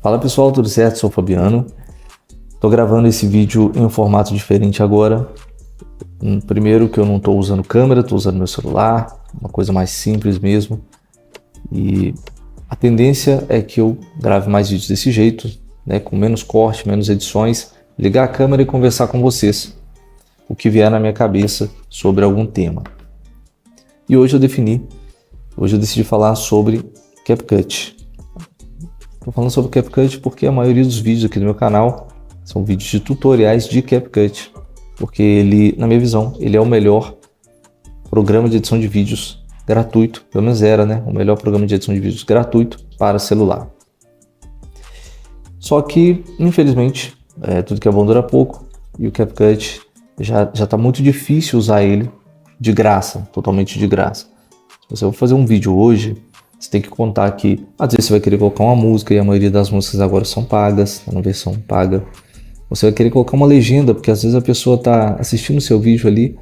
Fala pessoal, tudo certo? Sou o Fabiano. Tô gravando esse vídeo em um formato diferente agora. Primeiro que eu não tô usando câmera, tô usando meu celular, uma coisa mais simples mesmo. E a tendência é que eu grave mais vídeos desse jeito, né, com menos corte, menos edições, ligar a câmera e conversar com vocês o que vier na minha cabeça sobre algum tema. E hoje eu decidi falar sobre CapCut. Estou falando sobre CapCut porque a maioria dos vídeos aqui do meu canal são vídeos de tutoriais de CapCut, porque ele, na minha visão, ele é o melhor programa de edição de vídeos gratuito, pelo menos era, né? O melhor programa de edição de vídeos gratuito para celular. Só que, infelizmente, tudo que é bom dura pouco e o CapCut já está muito difícil usar ele de graça, totalmente de graça. Se você for fazer um vídeo hoje, você tem que contar que às vezes você vai querer colocar uma música e a maioria das músicas agora são pagas, tá na versão paga. Você vai querer colocar uma legenda, porque às vezes a pessoa está assistindo o seu vídeo ali,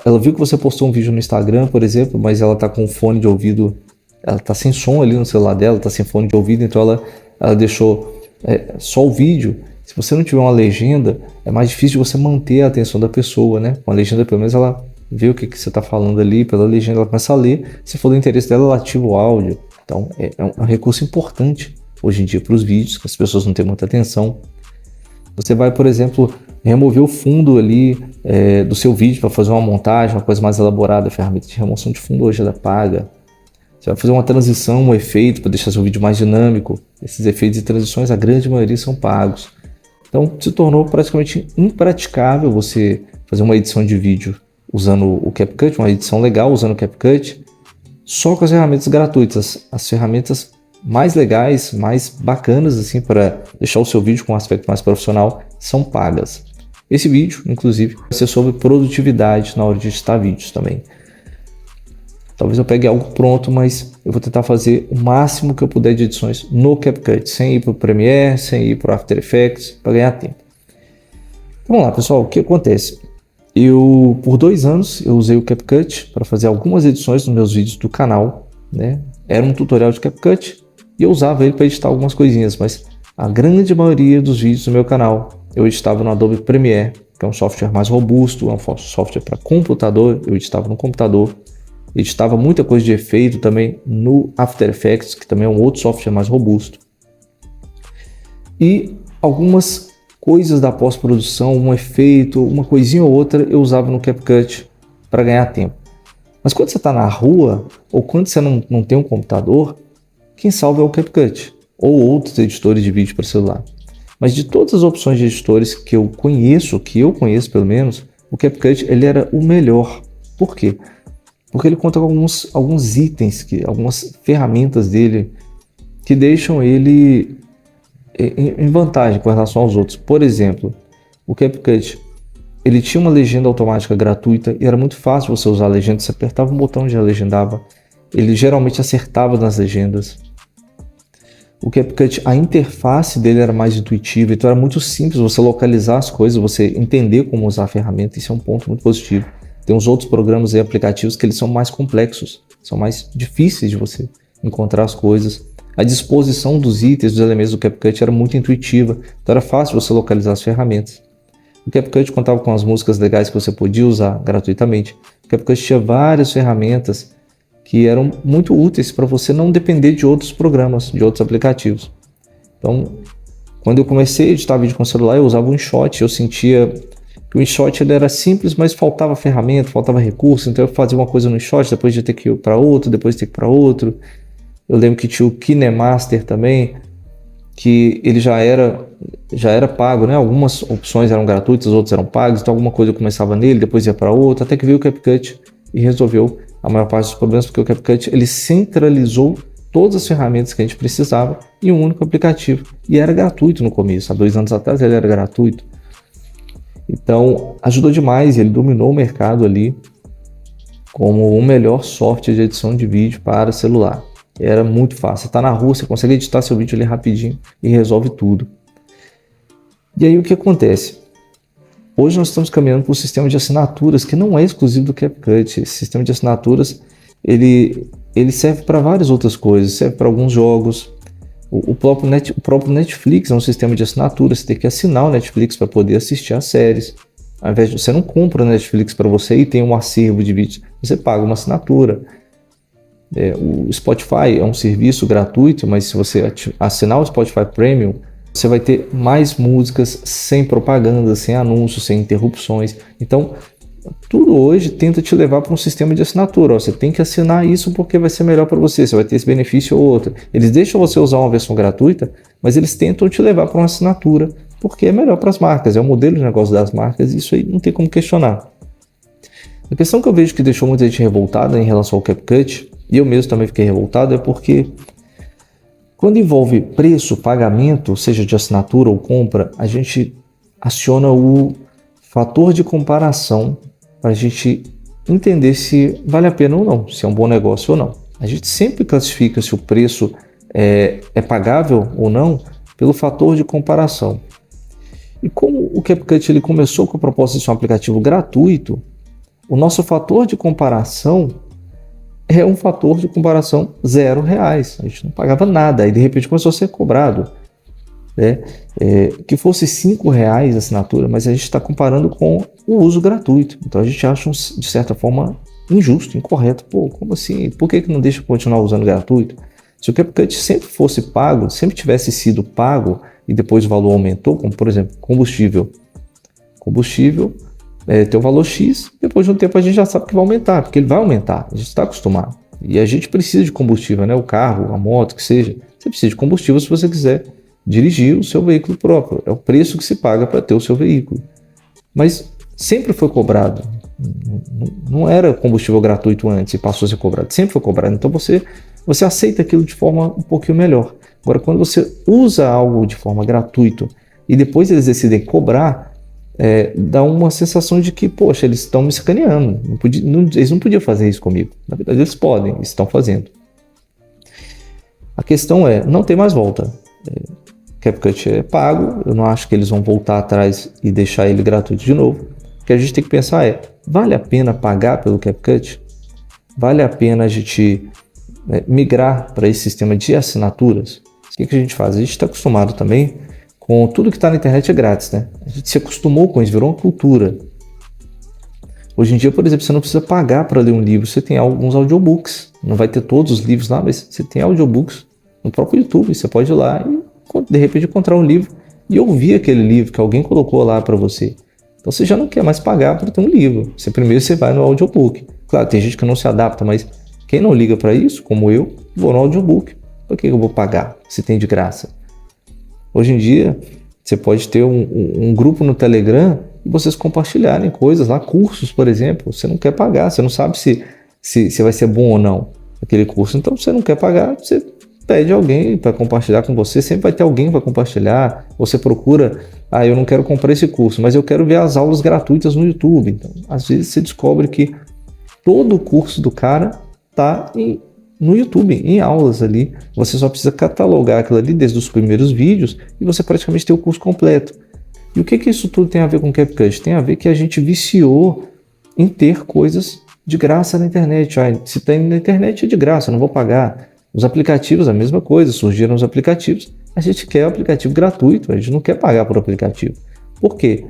ela viu que você postou um vídeo no Instagram, por exemplo, mas ela está com fone de ouvido, ela está sem som ali no celular dela, está sem fone de ouvido, então ela deixou só o vídeo. Se você não tiver uma legenda, é mais difícil de você manter a atenção da pessoa, né? Com a legenda, pelo menos ela vê o que você está falando ali, pela legenda ela começa a ler, se for do interesse dela, ela ativa o áudio. Então é um recurso importante hoje em dia para os vídeos, que as pessoas não têm muita atenção. Você vai, por exemplo, remover o fundo ali do seu vídeo para fazer uma montagem, uma coisa mais elaborada. A ferramenta de remoção de fundo hoje ela paga. Você vai fazer uma transição, um efeito para deixar seu vídeo mais dinâmico. Esses efeitos e transições, a grande maioria são pagos. Então se tornou praticamente impraticável você fazer uma edição de vídeo usando o CapCut, uma edição legal usando o CapCut, só com as ferramentas gratuitas, as ferramentas mais legais, mais bacanas assim para deixar o seu vídeo com um aspecto mais profissional, são pagas. Esse vídeo, inclusive, vai ser sobre produtividade na hora de editar vídeos também. Talvez eu pegue algo pronto, mas eu vou tentar fazer o máximo que eu puder de edições no CapCut, sem ir para o Premiere, sem ir para o After Effects, para ganhar tempo. Vamos lá, pessoal, o que acontece? Por 2 anos, eu usei o CapCut para fazer algumas edições nos meus vídeos do canal, né? Era um tutorial de CapCut e eu usava ele para editar algumas coisinhas, mas a grande maioria dos vídeos do meu canal eu editava no Adobe Premiere, que é um software mais robusto, é um software para computador, eu editava no computador, editava muita coisa de efeito também no After Effects, que também é um outro software mais robusto. E algumas coisas da pós-produção, um efeito, uma coisinha ou outra eu usava no CapCut para ganhar tempo. Mas quando você está na rua ou quando você não tem um computador, quem salva é o CapCut ou outros editores de vídeo para celular. Mas de todas as opções de editores que eu conheço pelo menos, o CapCut ele era o melhor. Por quê? Porque ele conta com alguns itens, algumas ferramentas dele que deixam ele em vantagem com relação aos outros. Por exemplo, o CapCut ele tinha uma legenda automática gratuita e era muito fácil você usar a legenda. Você apertava um botão e já legendava. Ele geralmente acertava nas legendas. O CapCut, a interface dele era mais intuitiva, então era muito simples você localizar as coisas, você entender como usar a ferramenta. Isso é um ponto muito positivo. Tem uns outros programas e aplicativos que eles são mais complexos, são mais difíceis de você encontrar as coisas. A disposição dos itens, dos elementos do CapCut era muito intuitiva, então era fácil você localizar as ferramentas. O CapCut contava com as músicas legais que você podia usar gratuitamente. O CapCut tinha várias ferramentas que eram muito úteis para você não depender de outros programas, de outros aplicativos. Então, quando eu comecei a editar vídeo com celular, eu usava o InShot, eu sentia que o InShot ele era simples, mas faltava ferramenta, faltava recurso, então eu fazia uma coisa no InShot, depois de ter que ir para outro, depois de ter que ir para outro. Eu lembro que tinha o KineMaster também, que ele já era pago, né? Algumas opções eram gratuitas, outras eram pagas, então alguma coisa eu começava nele, depois ia para outra, até que veio o CapCut e resolveu a maior parte dos problemas, porque o CapCut ele centralizou todas as ferramentas que a gente precisava em um único aplicativo e era gratuito no começo. Há 2 anos atrás ele era gratuito. Então ajudou demais, ele dominou o mercado ali como o melhor software de edição de vídeo para celular. Era muito fácil, você está na rua, você consegue editar seu vídeo ali rapidinho e resolve tudo. E aí o que acontece? Hoje nós estamos caminhando para um sistema de assinaturas que não é exclusivo do CapCut. Esse sistema de assinaturas ele serve para várias outras coisas, serve para alguns jogos, O próprio Netflix é um sistema de assinatura, você tem que assinar o Netflix para poder assistir as séries. Ao invés de você não compra o Netflix para você e tem um acervo de vídeos, você paga uma assinatura. O Spotify é um serviço gratuito, mas se você assinar o Spotify Premium, você vai ter mais músicas sem propaganda, sem anúncios, sem interrupções. Então, tudo hoje tenta te levar para um sistema de assinatura. Você tem que assinar isso porque vai ser melhor para você, você vai ter esse benefício ou outro. Eles deixam você usar uma versão gratuita, mas eles tentam te levar para uma assinatura porque é melhor para as marcas, é o modelo de negócio das marcas, e isso aí não tem como questionar. A questão que eu vejo que deixou muita gente revoltada em relação ao CapCut, e eu mesmo também fiquei revoltado, é porque quando envolve preço, pagamento, seja de assinatura ou compra, a gente aciona o fator de comparação para a gente entender se vale a pena ou não, se é um bom negócio ou não. A gente sempre classifica se o preço é pagável ou não pelo fator de comparação. E como o CapCut ele começou com a proposta de ser um aplicativo gratuito, o nosso fator de comparação é um fator de comparação R$0. A gente não pagava nada, e de repente começou a ser cobrado. Que fosse R$5 a assinatura, mas a gente está comparando com o uso gratuito. Então a gente acha, de certa forma, injusto, incorreto. Pô, como assim? Por que não deixa continuar usando gratuito? Se o CapCut sempre fosse pago, sempre tivesse sido pago e depois o valor aumentou, como por exemplo, combustível tem o valor X, depois de um tempo a gente já sabe que vai aumentar, porque ele vai aumentar, a gente está acostumado. E a gente precisa de combustível, né? O carro, a moto, que seja, você precisa de combustível se você quiser dirigir o seu veículo próprio. É o preço que se paga para ter o seu veículo. Mas sempre foi cobrado. Não era combustível gratuito antes e passou a ser cobrado. Sempre foi cobrado. Então você aceita aquilo de forma um pouquinho melhor. Agora, quando você usa algo de forma gratuita e depois eles decidem cobrar, dá uma sensação de que, poxa, eles estão me sacaneando. Eles não podiam fazer isso comigo. Na verdade, eles podem, estão fazendo. A questão não tem mais volta. CapCut é pago, eu não acho que eles vão voltar atrás e deixar ele gratuito de novo. O que a gente tem que pensar vale a pena pagar pelo CapCut? Vale a pena a gente migrar para esse sistema de assinaturas? O que a gente faz? A gente está acostumado também com tudo que está na internet é grátis, né? A gente se acostumou com isso, virou uma cultura. Hoje em dia, por exemplo, você não precisa pagar para ler um livro, você tem alguns audiobooks. Não vai ter todos os livros lá, mas você tem audiobooks no próprio YouTube. Você pode ir lá e, de repente, encontrar um livro e ouvir aquele livro que alguém colocou lá para você. Então, você já não quer mais pagar para ter um livro. Primeiro você vai no audiobook. Claro, tem gente que não se adapta, mas quem não liga para isso, como eu, vou no audiobook. Por que eu vou pagar se tem de graça? Hoje em dia, você pode ter um grupo no Telegram e vocês compartilharem coisas lá, cursos, por exemplo. Você não quer pagar, você não sabe se vai ser bom ou não aquele curso. Então, você não quer pagar, você pede alguém para compartilhar com você. Sempre vai ter alguém para compartilhar. Você procura, eu não quero comprar esse curso, mas eu quero ver as aulas gratuitas no YouTube. Então, às vezes você descobre que todo o curso do cara está no YouTube, em aulas ali. Você só precisa catalogar aquilo ali desde os primeiros vídeos e você praticamente tem o curso completo. E o que isso tudo tem a ver com o CapCut? Tem a ver que a gente viciou em ter coisas de graça na internet. Se tem na internet é de graça, eu não vou pagar. Os aplicativos, a mesma coisa, surgiram os aplicativos. A gente quer o aplicativo gratuito, a gente não quer pagar por aplicativo. Por quê?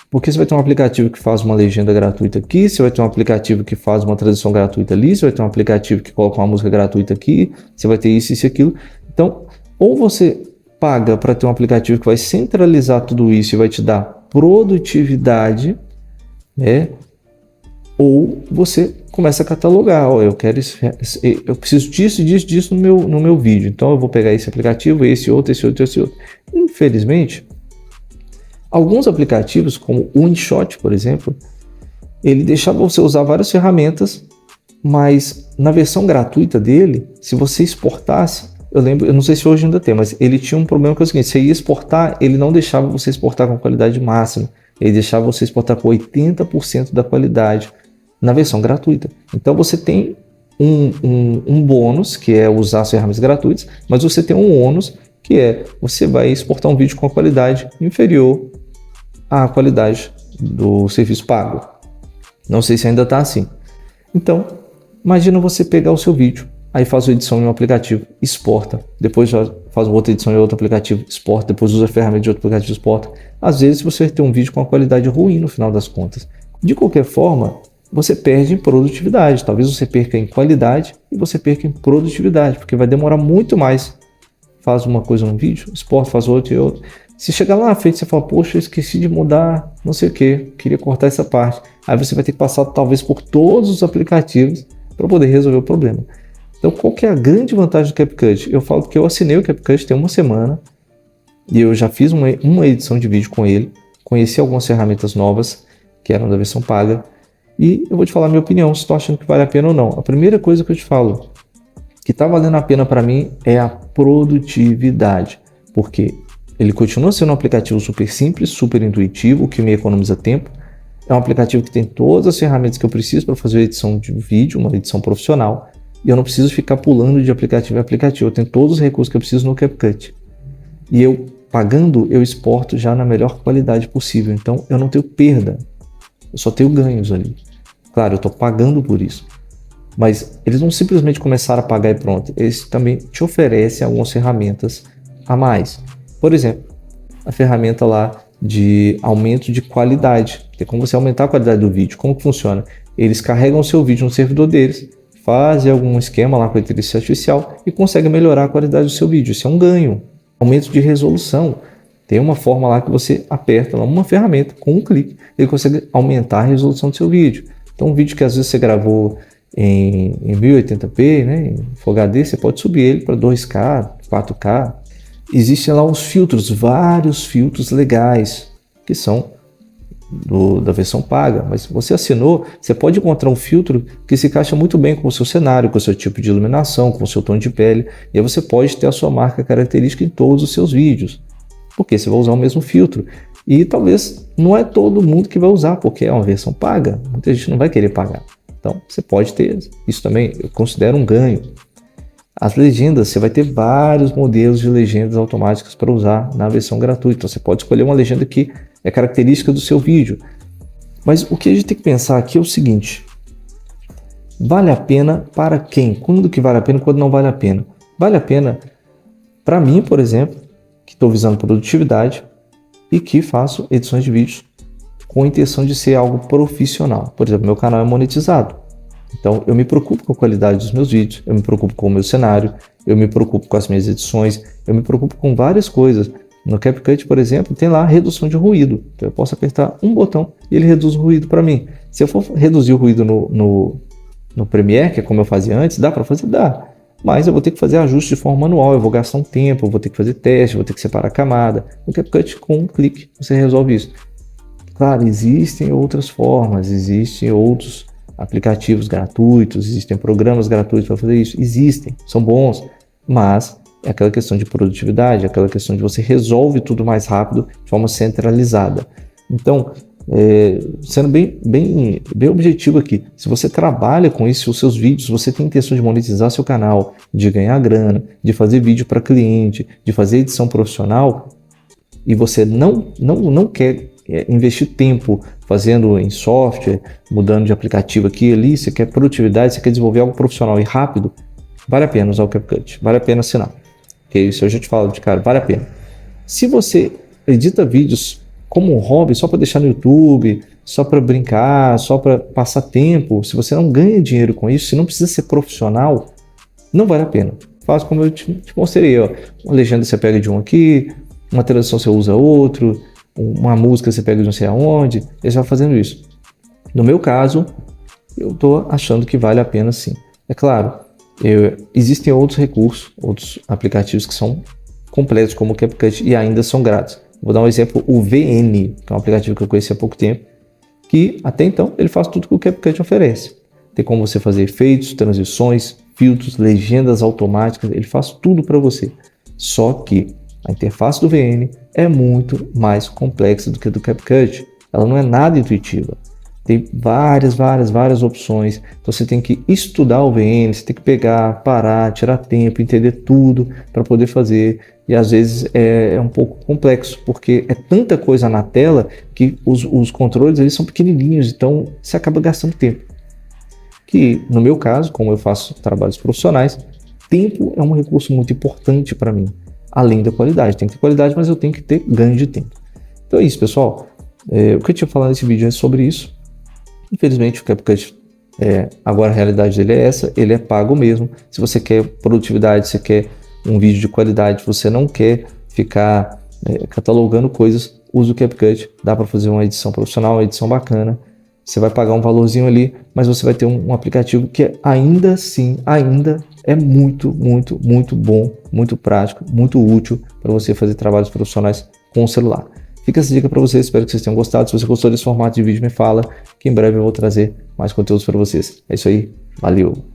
Porque você vai ter um aplicativo que faz uma legenda gratuita aqui, você vai ter um aplicativo que faz uma tradução gratuita ali, você vai ter um aplicativo que coloca uma música gratuita aqui, você vai ter isso e aquilo. Então, ou você paga para ter um aplicativo que vai centralizar tudo isso e vai te dar produtividade, né? Ou você começa a catalogar, eu preciso disso no meu vídeo, então eu vou pegar esse aplicativo, esse outro. Infelizmente, alguns aplicativos, como o InShot, por exemplo, ele deixava você usar várias ferramentas, mas na versão gratuita dele, se você exportasse, eu não sei se hoje ainda tem, mas ele tinha um problema que é o seguinte: você ia exportar, ele não deixava você exportar com qualidade máxima, ele deixava você exportar com 80% da qualidade na versão gratuita. Então você tem um bônus, que é usar as ferramentas gratuitas, mas você tem um ônus, que você vai exportar um vídeo com a qualidade inferior à qualidade do serviço pago. Não sei se ainda está assim. Então, imagina você pegar o seu vídeo, aí faz a edição em um aplicativo, exporta, depois já faz uma outra edição em outro aplicativo, exporta, depois usa a ferramenta de outro aplicativo, exporta. Às vezes você vai ter um vídeo com uma qualidade ruim no final das contas. De qualquer forma, você perde em produtividade. Talvez você perca em qualidade e você perca em produtividade, porque vai demorar muito mais. Faz uma coisa num vídeo, exporta, faz outra e outra. Se chegar lá na frente, você fala, poxa, eu esqueci de mudar não sei o que, queria cortar essa parte. Aí você vai ter que passar talvez por todos os aplicativos para poder resolver o problema. Então, qual que é a grande vantagem do CapCut? Eu falo que eu assinei o CapCut tem uma semana e eu já fiz uma edição de vídeo com ele, conheci algumas ferramentas novas que eram da versão paga e eu vou te falar a minha opinião, se estou achando que vale a pena ou não. A primeira coisa que eu te falo, que está valendo a pena para mim, é a produtividade, porque ele continua sendo um aplicativo super simples, super intuitivo, que me economiza tempo. É um aplicativo que tem todas as ferramentas que eu preciso para fazer a edição de vídeo, uma edição profissional, e eu não preciso ficar pulando de aplicativo em aplicativo. Eu tenho todos os recursos que eu preciso no CapCut. E eu, pagando, eu exporto já na melhor qualidade possível. Então, eu não tenho perda. Eu só tenho ganhos ali. Claro, eu estou pagando por isso. Mas eles não simplesmente começaram a pagar e pronto. Eles também te oferecem algumas ferramentas a mais. Por exemplo, a ferramenta lá de aumento de qualidade. Tem como você aumentar a qualidade do vídeo. Como que funciona? Eles carregam o seu vídeo no servidor deles, fazem algum esquema lá com a inteligência artificial e conseguem melhorar a qualidade do seu vídeo. Isso é um ganho. Aumento de resolução. Tem uma forma lá que você aperta lá uma ferramenta, com um clique, ele consegue aumentar a resolução do seu vídeo. Então, um vídeo que às vezes você gravou em 1080p, né, em Full HD, você pode subir ele para 2K, 4K. Existem lá uns filtros, vários filtros legais, que são da versão paga, mas se você assinou, você pode encontrar um filtro que se encaixa muito bem com o seu cenário, com o seu tipo de iluminação, com o seu tom de pele, e aí você pode ter a sua marca característica em todos os seus vídeos, porque você vai usar o mesmo filtro, e talvez não é todo mundo que vai usar, porque é uma versão paga, muita gente não vai querer pagar, então você pode ter, isso também eu considero um ganho. As legendas, você vai ter vários modelos de legendas automáticas para usar na versão gratuita. Então, você pode escolher uma legenda que é característica do seu vídeo. Mas o que a gente tem que pensar aqui é o seguinte: vale a pena para quem? Quando que vale a pena e quando não vale a pena? Vale a pena para mim, por exemplo, que estou visando produtividade e que faço edições de vídeos com a intenção de ser algo profissional. Por exemplo, meu canal é monetizado. Então, eu me preocupo com a qualidade dos meus vídeos, eu me preocupo com o meu cenário, eu me preocupo com as minhas edições, eu me preocupo com várias coisas. No CapCut, por exemplo, tem lá redução de ruído. Então, eu posso apertar um botão e ele reduz o ruído para mim. Se eu for reduzir o ruído no Premiere, que é como eu fazia antes, dá para fazer? Dá. Mas eu vou ter que fazer ajuste de forma manual, eu vou gastar um tempo, eu vou ter que fazer teste, vou ter que separar a camada. No CapCut, com um clique, você resolve isso. Claro, existem outras formas, existem outros aplicativos gratuitos, existem programas gratuitos para fazer isso, existem, são bons, mas é aquela questão de produtividade, é aquela questão de você resolve tudo mais rápido, de forma centralizada. Então, sendo bem objetivo aqui, se você trabalha com isso, os seus vídeos, você tem intenção de monetizar seu canal, de ganhar grana, de fazer vídeo para cliente, de fazer edição profissional, e você não quer investir tempo fazendo em software, mudando de aplicativo aqui e ali, você quer produtividade, você quer desenvolver algo profissional e rápido, vale a pena usar o CapCut, vale a pena assinar. Porque isso eu já te falo de cara, vale a pena. Se você edita vídeos como um hobby, só para deixar no YouTube, só para brincar, só para passar tempo, se você não ganha dinheiro com isso, se não precisa ser profissional, não vale a pena. Faz como eu te mostrei, ó. Uma legenda você pega de um aqui, uma tradução você usa outro, uma música você pega de não sei aonde, e você vai fazendo isso. No meu caso, eu estou achando que vale a pena sim. É claro, existem outros recursos, outros aplicativos que são completos, como o CapCut, e ainda são grátis. Vou dar um exemplo, o VN, que é um aplicativo que eu conheci há pouco tempo, que até então ele faz tudo que o CapCut oferece. Tem como você fazer efeitos, transições, filtros, legendas automáticas, ele faz tudo para você. Só que a interface do VN é muito mais complexa do que a do CapCut. Ela não é nada intuitiva. Tem várias opções. Então você tem que estudar o VN, você tem que pegar, parar, tirar tempo, entender tudo para poder fazer. E às vezes é um pouco complexo, porque é tanta coisa na tela que os controles eles são pequenininhos, então você acaba gastando tempo. Que no meu caso, como eu faço trabalhos profissionais, tempo é um recurso muito importante para mim. além da qualidade. Tem que ter qualidade, mas eu tenho que ter ganho de tempo. Então é isso, pessoal. O que eu tinha falado nesse vídeo é sobre isso. Infelizmente, o CapCut, agora a realidade dele é essa, ele é pago mesmo. Se você quer produtividade, você quer um vídeo de qualidade, você não quer ficar catalogando coisas, usa o CapCut, dá para fazer uma edição profissional, uma edição bacana. Você vai pagar um valorzinho ali, mas você vai ter um aplicativo que ainda assim, ainda é muito, muito, muito bom, muito prático, muito útil para você fazer trabalhos profissionais com o celular. Fica essa dica para vocês, espero que vocês tenham gostado. Se você gostou desse formato de vídeo, me fala, que em breve eu vou trazer mais conteúdos para vocês. É isso aí, valeu!